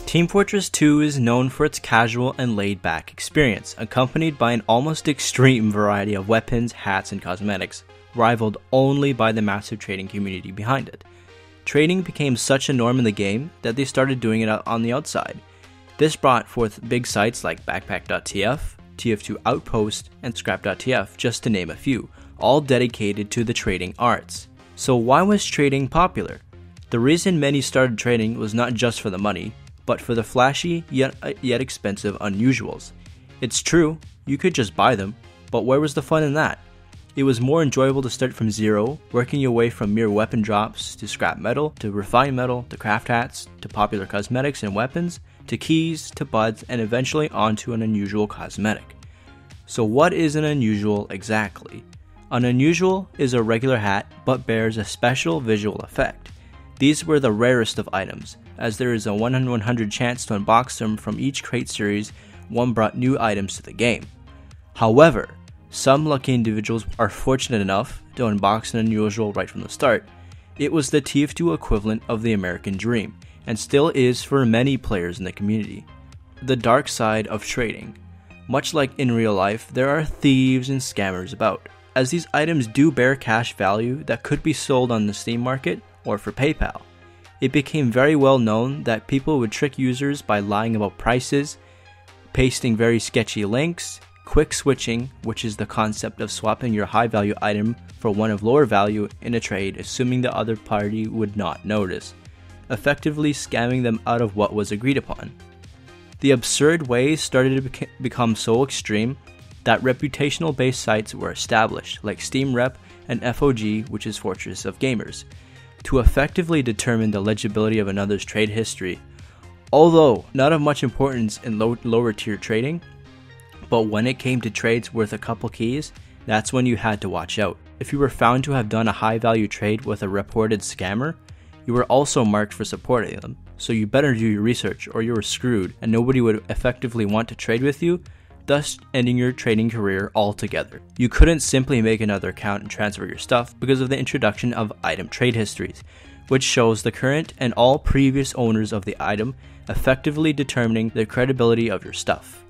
Team Fortress 2 is known for its casual and laid-back experience, accompanied by an almost extreme variety of weapons, hats, and cosmetics, rivaled only by the massive trading community behind it. Trading became such a norm in the game that they started doing it on the outside. This brought forth big sites like Backpack.tf, TF2 Outpost, and Scrap.tf, just to name a few, all dedicated to the trading arts. So why was trading popular? The reason many started trading was not just for the money, but for the flashy yet expensive unusuals. It's true, you could just buy them, but where was the fun in that? It was more enjoyable to start from zero, working your way from mere weapon drops to scrap metal, to refined metal, to craft hats, to popular cosmetics and weapons, to keys, to buds, and eventually onto an unusual cosmetic. So what is an unusual exactly? An unusual is a regular hat but bears a special visual effect. These were the rarest of items, as there is a 1 in 100 chance to unbox them from each crate series one brought new items to the game. However, some lucky individuals are fortunate enough to unbox an unusual right from the start. It was the TF2 equivalent of the American dream, and still is for many players in the community. The dark side of trading. Much like in real life, there are thieves and scammers about, as these items do bear cash value that could be sold on the Steam market or for PayPal. It became very well known that people would trick users by lying about prices, pasting very sketchy links, quick switching, which is the concept of swapping your high value item for one of lower value in a trade, assuming the other party would not notice, effectively scamming them out of what was agreed upon. The absurd ways started to become so extreme that reputational based sites were established, like Steam Rep and FOG, which is Fortress of Gamers, to effectively determine the legibility of another's trade history. Although not of much importance in lower tier trading, but when it came to trades worth a couple keys, that's when you had to watch out. If you were found to have done a high value trade with a reported scammer, you were also marked for supporting them, so you better do your research or you were screwed and nobody would effectively want to trade with you, thus ending your trading career altogether. You couldn't simply make another account and transfer your stuff because of the introduction of item trade histories, which shows the current and all previous owners of the item, effectively determining the credibility of your stuff.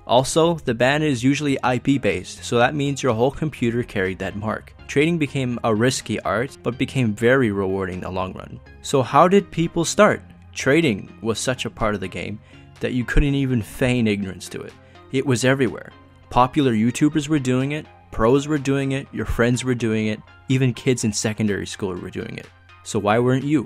Also, the ban is usually IP based, so that means your whole computer carried that mark. Trading became a risky art, but became very rewarding in the long run. So how did people start? Trading was such a part of the game that you couldn't even feign ignorance to it. It was everywhere. Popular YouTubers were doing it, pros were doing it, your friends were doing it, even kids in secondary school were doing it. So why weren't you?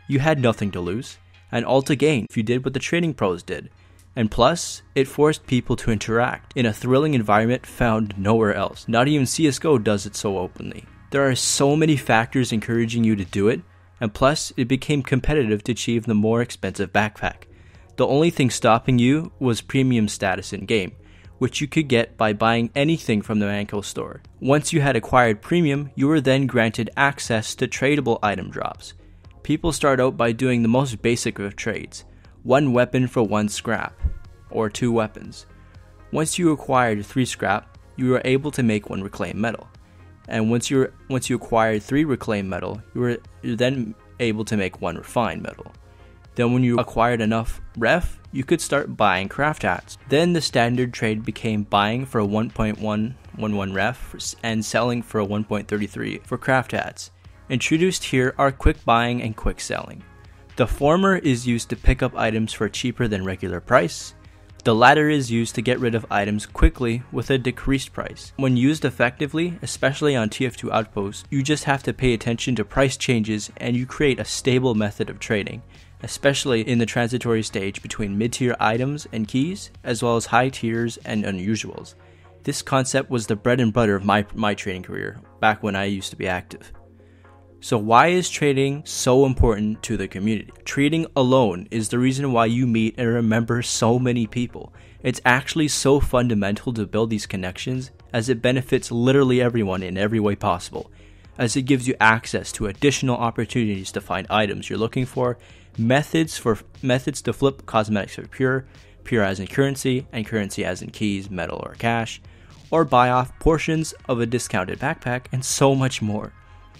You had nothing to lose, and all to gain if you did what the trading pros did. And plus, it forced people to interact in a thrilling environment found nowhere else. Not even CSGO does it so openly. There are so many factors encouraging you to do it, and plus, it became competitive to achieve the more expensive backpack. The only thing stopping you was premium status in-game, which you could get by buying anything from the Manco store. Once you had acquired premium, you were then granted access to tradable item drops. People start out by doing the most basic of trades, 1 weapon for 1 scrap, or 2 weapons. Once you acquired 3 scrap, you were able to make 1 reclaimed metal. And once you acquired 3 reclaimed metal, you're then able to make 1 refined metal. Then when you acquired enough ref, you could start buying craft hats. Then the standard trade became buying for a 1.111 ref and selling for a 1.33 for craft hats. Introduced here are quick buying and quick selling. The former is used to pick up items for cheaper than regular price. The latter is used to get rid of items quickly with a decreased price. When used effectively, especially on TF2 Outpost, you just have to pay attention to price changes and you create a stable method of trading, especially in the transitory stage between mid-tier items and keys, as well as high tiers and unusuals. This concept was the bread and butter of my trading career, back when I used to be active. So why is trading so important to the community? Trading alone is the reason why you meet and remember so many people. It's actually so fundamental to build these connections, as it benefits literally everyone in every way possible, as it gives you access to additional opportunities to find items you're looking for, methods to flip cosmetics for pure as in currency, and currency as in keys, metal, or cash, or buy off portions of a discounted backpack, and so much more.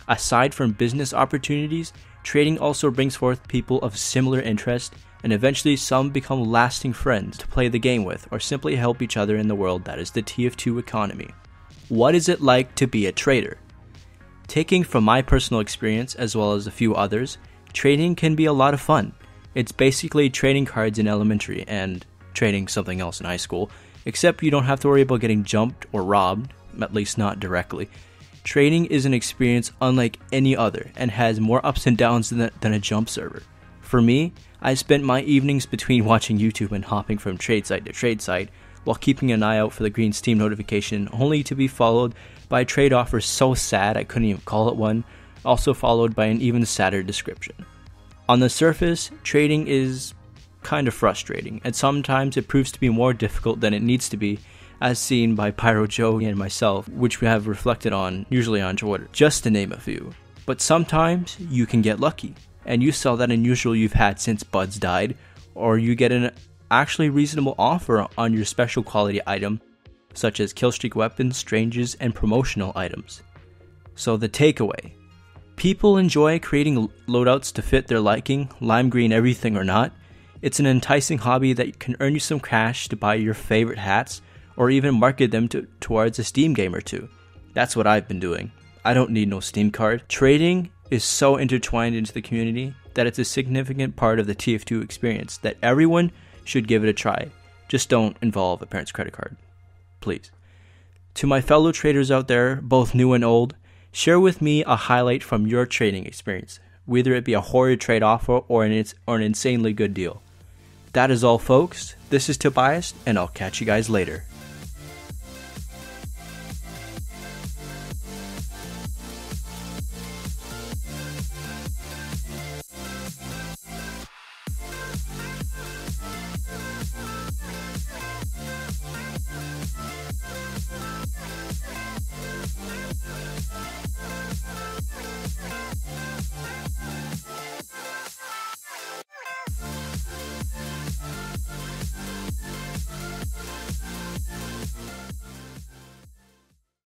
Aside from business opportunities, Trading also brings forth people of similar interest, and eventually some become lasting friends to play the game with or simply help each other in the world that is the TF2 economy. What is it like to be a trader? Taking from my personal experience as well as a few others, trading can be a lot of fun. It's basically trading cards in elementary and trading something else in high school, except you don't have to worry about getting jumped or robbed, at least not directly. Trading is an experience unlike any other and has more ups and downs than a jump server. For me, I spent my evenings between watching YouTube and hopping from trade site to trade site while keeping an eye out for the green Steam notification, only to be followed by a trade offer so sad I couldn't even call it one, also followed by an even sadder description. On the surface, trading is kind of frustrating, and sometimes it proves to be more difficult than it needs to be, as seen by Pyro Joe and myself, which we have reflected on, usually on Twitter, just to name a few. But sometimes you can get lucky, and you sell that unusual you've had since Buds died, or you get an actually reasonable offer on your special quality item, such as killstreak weapons, strangers, and promotional items. So the takeaway. People enjoy creating loadouts to fit their liking, lime green everything or not. It's an enticing hobby that can earn you some cash to buy your favorite hats, or even market them towards a Steam game or two. That's what I've been doing. I don't need no Steam card. Trading is so intertwined into the community that it's a significant part of the TF2 experience that everyone should give it a try. Just don't involve a parent's credit card, please. To my fellow traders out there, both new and old, share with me a highlight from your trading experience, whether it be a horrid trade offer or an insanely good deal. That is all, folks. This is Tobias, and I'll catch you guys later.